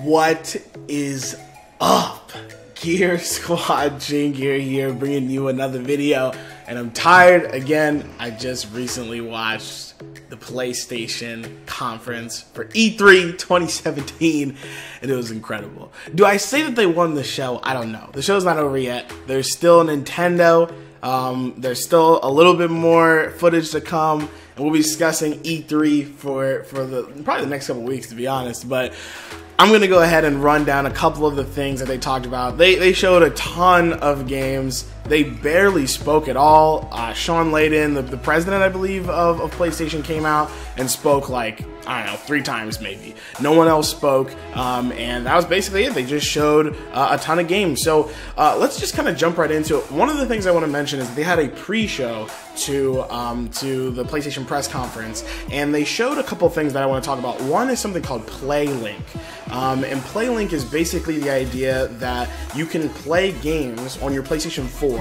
What is up? Gear Squad, Chaingear here, bringing you another video. And I'm tired again. I just recently watched the PlayStation conference for E3 2017, and it was incredible. Do I say that they won the show? I don't know. The show's not over yet. There's still Nintendo. There's still a little bit more footage to come, and we'll be discussing E3 for probably the next couple weeks, to be honest. But I'm going to go ahead and run down a couple of the things that they talked about. They showed a ton of games. They barely spoke at all. Sean Layden, the president, I believe, of PlayStation, came out and spoke like, I don't know, 3 times maybe. No one else spoke, and that was basically it. They just showed a ton of games. So let's just kind of jump right into it. One of the things I want to mention is they had a pre-show to the PlayStation press conference, and they showed a couple things that I want to talk about. One is something called PlayLink, and PlayLink is basically the idea that you can play games on your PlayStation 4,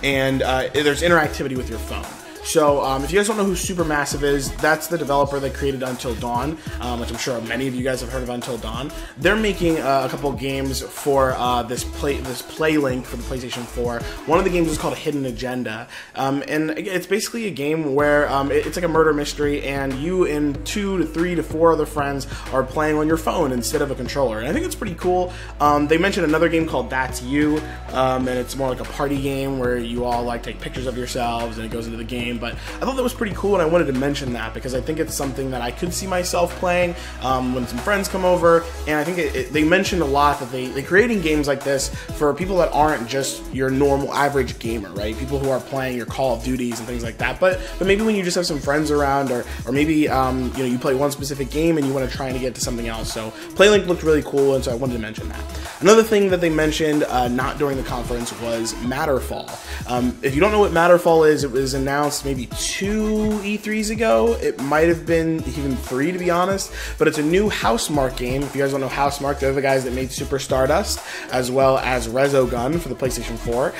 and there's interactivity with your phone. So, if you guys don't know who SuperMassive is, that's the developer that created Until Dawn, which I'm sure many of you guys have heard of Until Dawn. They're making a couple games for this PlayLink for the PlayStation 4. One of the games is called Hidden Agenda, and it's basically a game where it's like a murder mystery, and you and 2 to 3 to 4 other friends are playing on your phone instead of a controller. And I think it's pretty cool. They mentioned another game called That's You, and it's more like a party game where you all like take pictures of yourselves and it goes into the game. But I thought that was pretty cool, and I wanted to mention that because I think it's something that I could see myself playing when some friends come over. And I think they mentioned a lot that they're creating games like this for people that aren't just your normal average gamer, right? People who are playing your Call of Duties and things like that. But maybe when you just have some friends around, or maybe you play one specific game and you want to try and get to something else. So PlayLink looked really cool, and so I wanted to mention that. Another thing that they mentioned not during the conference was Matterfall. If you don't know what Matterfall is, it was announced maybe 2 E3s ago. It might have been even 3, to be honest, but it's a new Housemarque game. If you guys don't know Housemarque, they're the guys that made Super Stardust as well as Resogun for the PlayStation 4,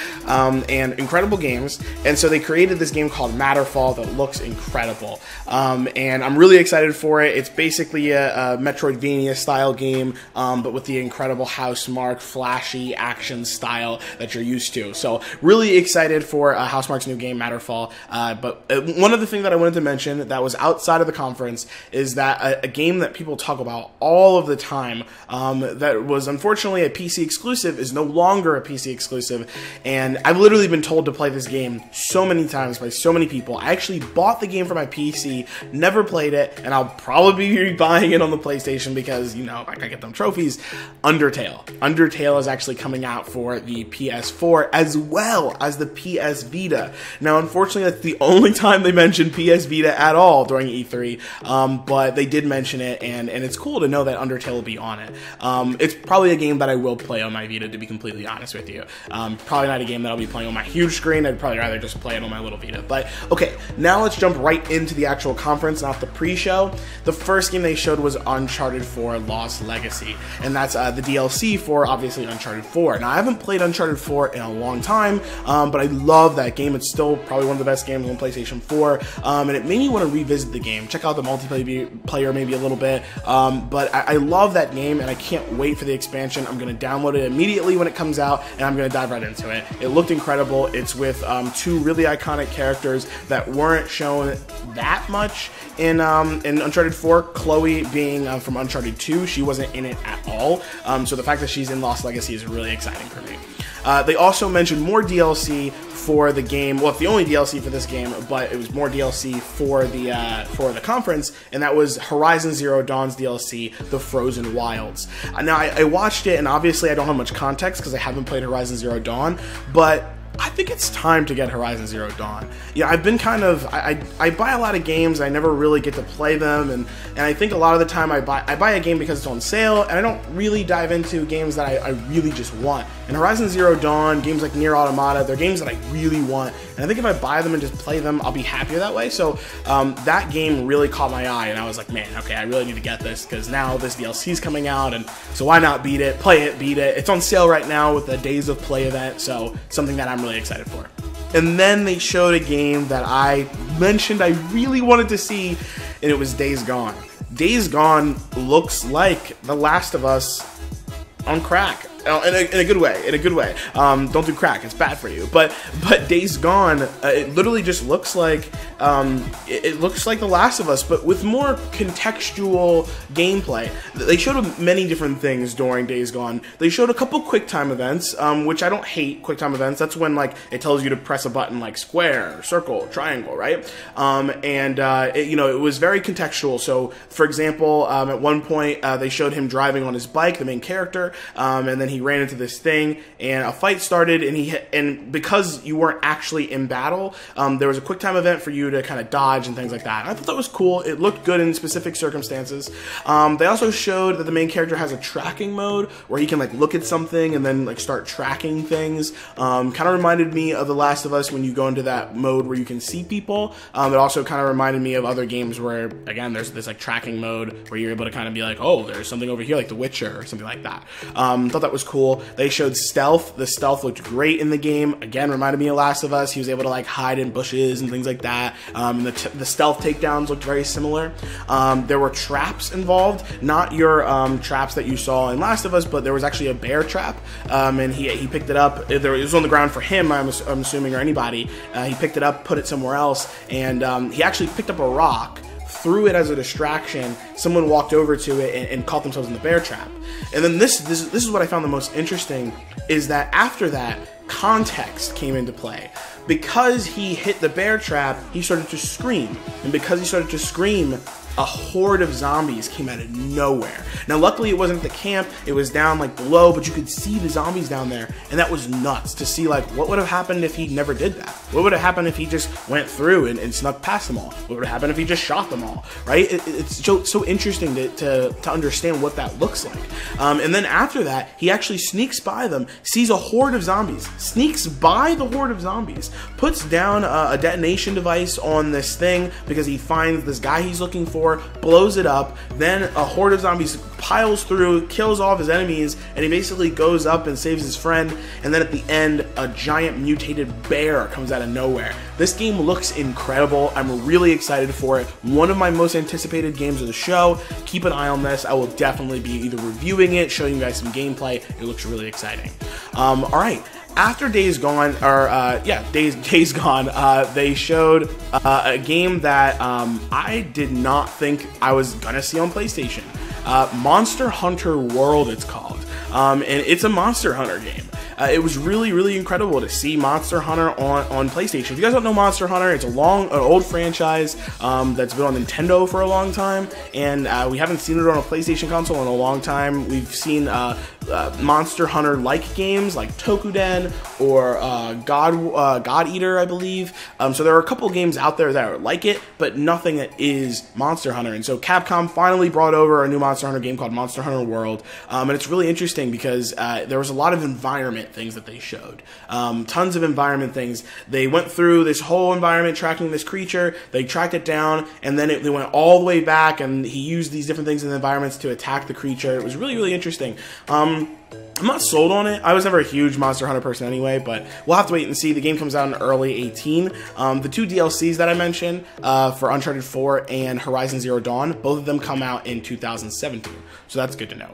and incredible games. And so they created this game called Matterfall that looks incredible, and I'm really excited for it. It's basically a Metroidvania style game, but with the incredible Housemarque flashy action style that you're used to. So really excited for Housemarque's new game Matterfall. But one other thing that I wanted to mention that was outside of the conference is that a game that people talk about all of the time, that was unfortunately a PC exclusive, is no longer a PC exclusive. And I've literally been told to play this game so many times by so many people. I actually bought the game for my PC, never played it, and I'll probably be buying it on the PlayStation because, you know, I gotta get them trophies. Undertale. Undertale is actually coming out for the PS4 as well as the PS Vita. Now, unfortunately, that's the only time they mentioned PS Vita at all during E3, but they did mention it, and it's cool to know that Undertale will be on it. It's probably a game that I will play on my Vita, to be completely honest with you. Probably not a game that I'll be playing on my huge screen. I'd probably rather just play it on my little Vita. But okay, now let's jump right into the actual conference, not the pre-show. The first game they showed was Uncharted 4 Lost Legacy, and that's the DLC for, obviously, Uncharted 4. Now, I haven't played Uncharted 4 in a long time, but I love that game. It's still probably one of the best games on PlayStation 4, and it made me want to revisit the game, check out the multiplayer maybe a little bit, but I love that game, and I can't wait for the expansion. I'm going to download it immediately when it comes out, and I'm going to dive right into it. It looked incredible. It's with 2 really iconic characters that weren't shown that much in Uncharted 4, Chloe being from Uncharted 2. She wasn't in it at all, so the fact that she's in Lost Legacy is really exciting for me. They also mentioned more DLC for the game. Well, it's the only DLC for this game, but it was more DLC for the conference, and that was Horizon Zero Dawn's DLC, The Frozen Wilds. Now, I watched it, and obviously I don't have much context because I haven't played Horizon Zero Dawn, but I think it's time to get Horizon Zero Dawn. Yeah, I've been kind of, I buy a lot of games, I never really get to play them, and I think a lot of the time I buy a game because it's on sale, and I don't really dive into games that I really just want. And Horizon Zero Dawn, games like Nier Automata, they're games that I really want, and I think if I buy them and just play them, I'll be happier that way. So that game really caught my eye, and I was like, man, okay, I really need to get this, because now this DLC is coming out, and so why not beat it, play it, beat it. It's on sale right now with the Days of Play event, so something that I'm really excited for. And then they showed a game that I mentioned I really wanted to see, and it was Days Gone. Days Gone looks like The Last of Us on crack. In a good way, don't do crack, it's bad for you. But Days Gone, it literally just looks like it looks like The Last of Us, but with more contextual gameplay. They showed many different things during Days Gone. They showed a couple QuickTime events, which I don't hate QuickTime events. That's when like it tells you to press a button like square, circle, triangle, right? It was very contextual. So for example, at one point they showed him driving on his bike, the main character, and then he ran into this thing and a fight started, and because you weren't actually in battle, there was a quick time event for you to kind of dodge and things like that. I thought that was cool. It looked good in specific circumstances. They also showed that the main character has a tracking mode where he can like look at something and then like start tracking things. Kind of reminded me of The Last of Us when you go into that mode where you can see people. It also kind of reminded me of other games where, again, there's this like tracking mode where you're able to kind of be like, oh, there's something over here, like The Witcher or something like that. Thought that was cool. They showed stealth. The stealth looked great in the game. Again, reminded me of Last of Us. He was able to like hide in bushes and things like that. The stealth takedowns looked very similar. There were traps involved, not your traps that you saw in Last of Us, but there was actually a bear trap, and he picked it up. It was on the ground for him, I'm assuming, or anybody. He picked it up, put it somewhere else, and he actually picked up a rock, threw it as a distraction. Someone walked over to it and caught themselves in the bear trap. And then this is what I found the most interesting, is that after that, context came into play. Because he hit the bear trap, he started to scream. And because he started to scream, a horde of zombies came out of nowhere. Now, luckily, it wasn't at the camp. It was down, like, below, but you could see the zombies down there, and that was nuts to see, like, what would have happened if he never did that? What would have happened if he just went through and snuck past them all? What would have happened if he just shot them all, right? It's so interesting to understand what that looks like. And then after that, he actually sneaks by them, sees a horde of zombies, sneaks by the horde of zombies, puts down a detonation device on this thing because he finds this guy he's looking for, blows it up, then a horde of zombies piles through, kills all of his enemies, and he basically goes up and saves his friend, and then at the end, a giant mutated bear comes out of nowhere. This game looks incredible. I'm really excited for it. One of my most anticipated games of the show. Keep an eye on this. I will definitely be either reviewing it, showing you guys some gameplay. It looks really exciting. Alright. After Days Gone, Days Gone, they showed a game that I did not think I was gonna see on PlayStation. Monster Hunter World, it's called, and it's a Monster Hunter game. It was really incredible to see Monster Hunter on PlayStation. If you guys don't know Monster Hunter, it's an old franchise that's been on Nintendo for a long time, and we haven't seen it on a PlayStation console in a long time. We've seen Monster Hunter-like games like Tokuden or God Eater, I believe. So there are a couple games out there that are like it, but nothing that is Monster Hunter. And so Capcom finally brought over a new Monster Hunter game called Monster Hunter World, and it's really interesting because there was a lot of environment things that they showed. Tons of environment things. They went through this whole environment tracking this creature, they tracked it down, and then they went all the way back, and he used these different things in the environments to attack the creature. It was really interesting. I'm not sold on it. I was never a huge Monster Hunter person anyway, but we'll have to wait and see. The game comes out in early 2018. The two DLCs that I mentioned for Uncharted 4 and Horizon Zero Dawn, both of them come out in 2017, so that's good to know.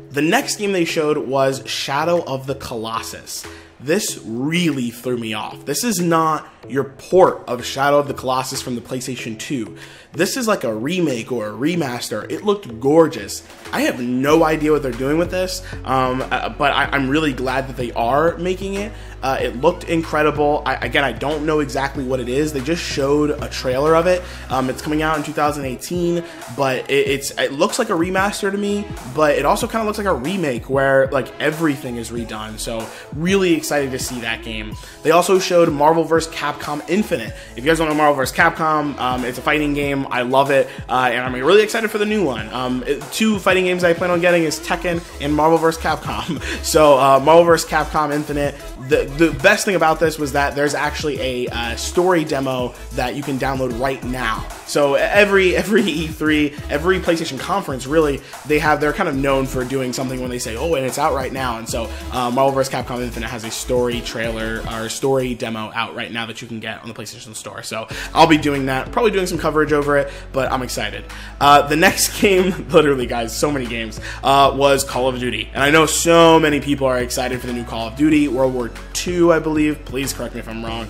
The next game they showed was Shadow of the Colossus. This really threw me off. This is not your port of Shadow of the Colossus from the PlayStation 2. This is like a remake or a remaster. It looked gorgeous. I have no idea what they're doing with this, but I'm really glad that they are making it. It looked incredible. Again, I don't know exactly what it is. They just showed a trailer of it. It's coming out in 2018, but it looks like a remaster to me, but it also kind of looks like a remake where like everything is redone. So really excited to see that game. They also showed Marvel vs. Capcom Infinite. If you guys don't know Marvel vs. Capcom, it's a fighting game. I love it, and I'm really excited for the new one. Two fighting games I plan on getting is Tekken and Marvel vs. Capcom. So Marvel vs. Capcom Infinite. The best thing about this was that there's actually a story demo that you can download right now. So every E3, every PlayStation conference, really, they're kind of known for doing something when they say, oh, and it's out right now. And so Marvel vs. Capcom Infinite has a story trailer or story demo out right now that you you can get on the PlayStation Store. So I'll be doing that, probably doing some coverage over it, but I'm excited. The next game, literally guys, so many games, was Call of Duty. And I know so many people are excited for the new Call of Duty, World War II, I believe. Please correct me if I'm wrong.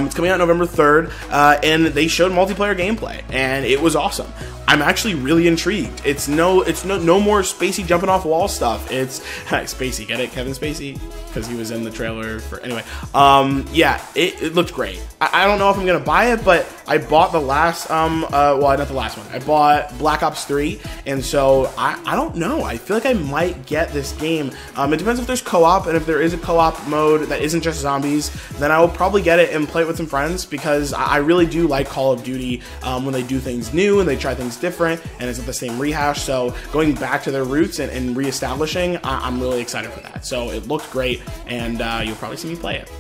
It's coming out November 3rd, and they showed multiplayer gameplay, and it was awesome. I'm actually really intrigued. It's no more Spacey jumping off wall stuff. It's Spacey, get it? Kevin Spacey? Because he was in the trailer for, anyway. Yeah, it looked great. I don't know if I'm gonna buy it, but I bought the last, well, not the last one. I bought Black Ops 3, and so I don't know. I feel like I might get this game. It depends if there's co-op, and if there is a co-op mode that isn't just zombies, then I will probably get it and play it with some friends, because I really do like Call of Duty when they do things new and they try things different, and it's not the same rehash. So going back to their roots and reestablishing, I'm really excited for that. So it looked great, and you'll probably see me play it.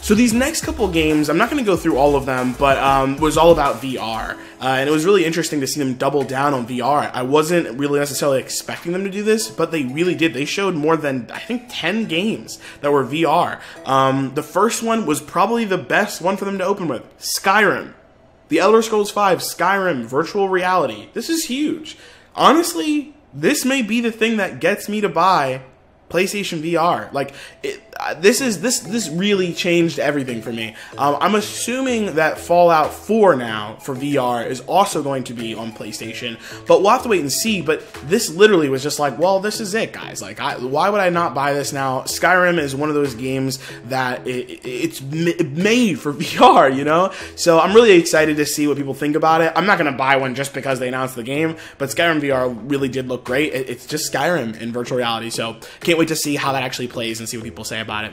So these next couple games, I'm not going to go through all of them, but was all about VR. And it was really interesting to see them double down on VR. I wasn't really necessarily expecting them to do this, but they really did. They showed more than, I think, 10 games that were VR. The first one was probably the best one for them to open with, Skyrim. The Elder Scrolls V, Skyrim, virtual reality. This is huge. Honestly, this may be the thing that gets me to buy PlayStation VR. Like, this really changed everything for me. I'm assuming that Fallout 4 now for VR is also going to be on PlayStation, but we'll have to wait and see. But this literally was just like, well, this is it, guys. Like, why would I not buy this now? Skyrim is one of those games that it's made for VR, you know? So I'm really excited to see what people think about it. I'm not going to buy one just because they announced the game, but Skyrim VR really did look great. It's just Skyrim in virtual reality, so can't wait to see how that actually plays and see what people say about it.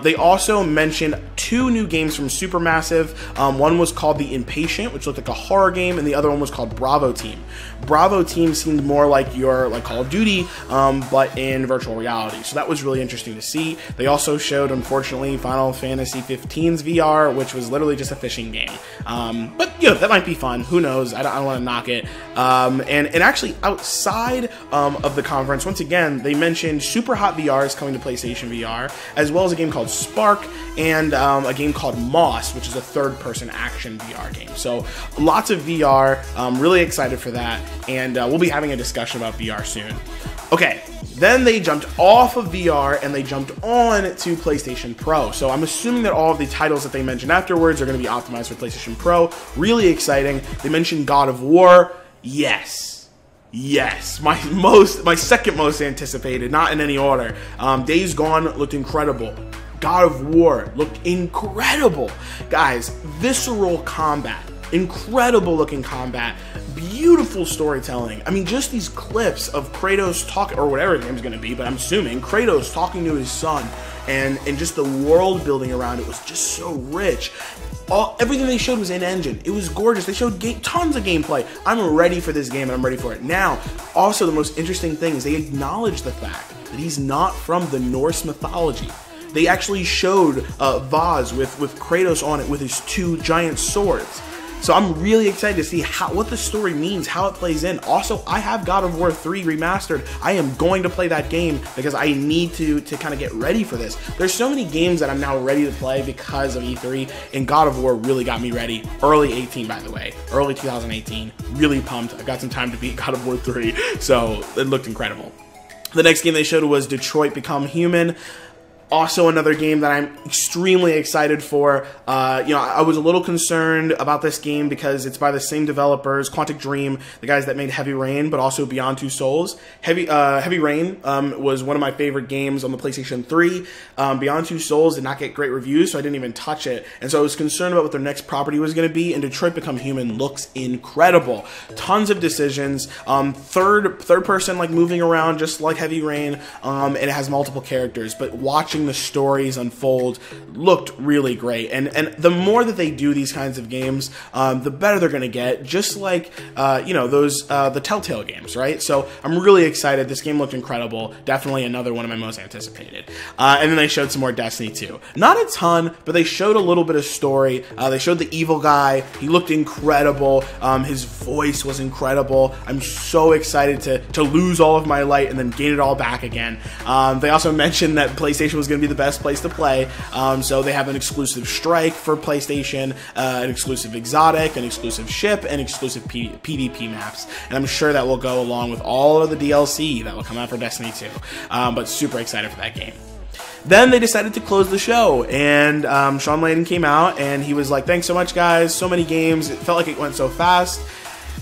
They also mentioned 2 new games from Supermassive. One was called The Inpatient, which looked like a horror game, and the other one was called Bravo Team. Bravo Team seemed more like your Call of Duty, but in virtual reality. So that was really interesting to see. They also showed, unfortunately, Final Fantasy 15's VR, which was literally just a fishing game. But you know, that might be fun. Who knows? I don't want to knock it. And actually, outside of the conference, once again, they mentioned Super Hot VR is coming to PlayStation VR, as well as a game called Sparc and a game called Moss, which is a third-person action VR game. So lots of VR. Really excited for that, and we'll be having a discussion about VR soon. Okay, then they jumped off of VR and they jumped on to PlayStation Pro. So I'm assuming that all of the titles that they mentioned afterwards are going to be optimized for PlayStation Pro. Really exciting. They mentioned God of War. Yes, my second most anticipated, not in any order. Days Gone looked incredible. God of War looked incredible. Guys, visceral combat, incredible looking combat, beautiful storytelling. I mean, just these clips of Kratos talking, or whatever his name's gonna be, but I'm assuming Kratos talking to his son, and just the world building around it was just so rich. Everything they showed was in-engine. It was gorgeous. They showed tons of gameplay. I'm ready for this game, and I'm ready for it now. Also, the most interesting thing is they acknowledged the fact that he's not from the Norse mythology. They actually showed a vase with Kratos on it with his 2 giant swords. So I'm really excited to see what the story means, how it plays in. Also, I have God of War 3 remastered. I am going to play that game because I need to kind of get ready for this. There's so many games that I'm now ready to play because of E3, and God of War really got me ready. Early 18, by the way. Early 2018. Really pumped. I've got some time to beat God of War 3, so it looked incredible. The next game they showed was Detroit Become Human. Also another game that I'm extremely excited for. You know, I was a little concerned about this game because it's by the same developers, Quantic Dream, the guys that made Heavy Rain, but also Beyond Two Souls. Heavy Rain was one of my favorite games on the PlayStation 3. Beyond Two Souls did not get great reviews, so I didn't even touch it. And so I was concerned about what their next property was going to be, and Detroit Become Human looks incredible. Tons of decisions, third person like moving around just like Heavy Rain, and it has multiple characters, but watching the stories unfold looked really great, and the more that they do these kinds of games, the better they're going to get, just like you know, those the Telltale games, right? So I'm really excited. This game looked incredible. Definitely another one of my most anticipated. And then they showed some more Destiny 2. Not a ton, but they showed a little bit of story. They showed the evil guy. He looked incredible. His voice was incredible. I'm so excited to lose all of my light and then gain it all back again. They also mentioned that PlayStation was going going to be the best place to play. So they have an exclusive strike for PlayStation, an exclusive exotic, an exclusive ship, and exclusive PvP maps. And I'm sure that will go along with all of the DLC that will come out for Destiny 2. But super excited for that game. Then they decided to close the show, and Sean Layden came out, and he was like, thanks so much, guys, so many games, it felt like it went so fast.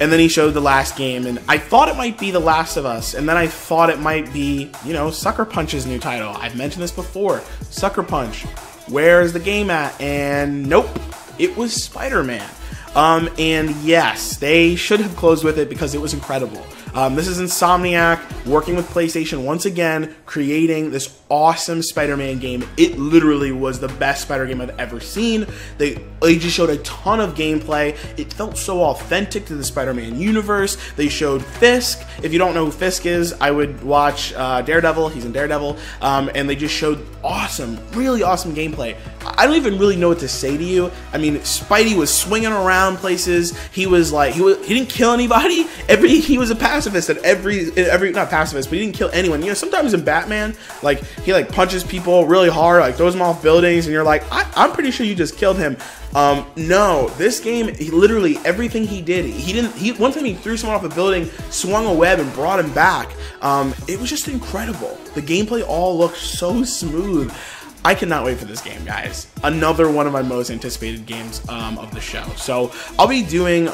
And then he showed the last game, and I thought it might be The Last of Us, and then I thought it might be, you know, Sucker Punch's new title. I've mentioned this before, Sucker Punch, where's the game at? And nope, it was Spider-Man. And yes, they should have closed with it because it was incredible. This is Insomniac working with PlayStation once again, creating this awesome Spider-Man game. It literally was the best Spider game I've ever seen. They just showed a ton of gameplay. It felt so authentic to the Spider-Man universe. They showed Fisk. If you don't know who Fisk is, I would watch Daredevil. He's in Daredevil. And they just showed awesome, really awesome gameplay. I don't even really know what to say to you. I mean, Spidey was swinging around places. He was like, he didn't kill anybody. He was a pacifist at every not pacifist, but he didn't kill anyone. You know, sometimes in Batman, like he like punches people really hard, like throws them off buildings, and you're like, I'm pretty sure you just killed him. No, this game, he literally everything he did, one time he threw someone off a building, swung a web, and brought him back. It was just incredible. The gameplay all looked so smooth. I cannot wait for this game, guys. Another one of my most anticipated games of the show. So I'll be doing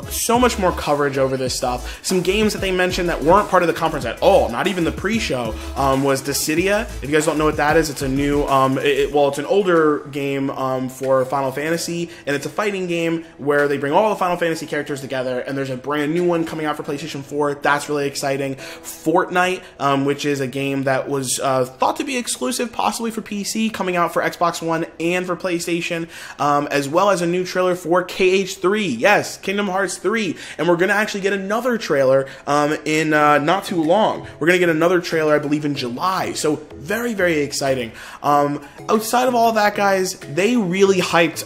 so much more coverage over this stuff. Some games that they mentioned that weren't part of the conference at all, not even the pre-show, was Dissidia. If you guys don't know what that is, it's a new, it's an older game for Final Fantasy, and it's a fighting game where they bring all the Final Fantasy characters together, and there's a brand new one coming out for PlayStation 4. That's really exciting. Fortnite, which is a game that was thought to be exclusive, possibly for PC, coming out for Xbox One and for PlayStation, as well as a new trailer for KH3. Yes, Kingdom Hearts 3. And we're going to actually get another trailer in not too long. We're going to get another trailer, I believe, in July. So very, very exciting. Outside of all of that, guys, they really hyped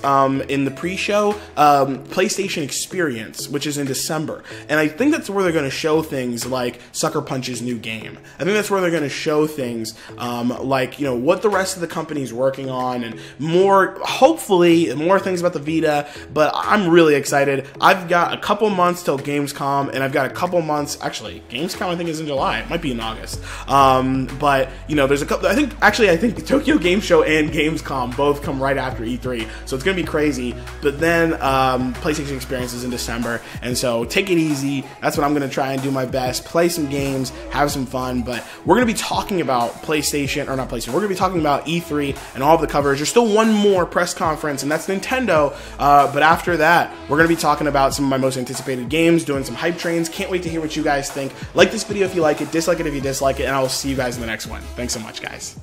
in the pre-show PlayStation Experience, which is in December. And I think that's where they're going to show things like Sucker Punch's new game. I think that's where they're going to show things like, you know, what the rest of the company's working on, and more, hopefully, more things about the Vita. But I'm really excited. I've got a couple months till Gamescom, and I've got a couple months, actually, Gamescom I think is in July. It might be in August. But, you know, there's a couple, I think the Tokyo Game Show and Gamescom both come right after E3, so it's going to be crazy. But then PlayStation Experience is in December, and so take it easy. That's what I'm going to try and do my best. Play some games, have some fun, but we're going to be talking about PlayStation, or not PlayStation, we're going to be talking about E3 and all of the coverage. There's still one more press conference, and that's Nintendo. But after that, we're going to be talking about some of my most anticipated games, doing some hype trains. Can't wait to hear what you guys think. Like this video if you like it, dislike it if you dislike it, and I will see you guys in the next one. Thanks so much, guys.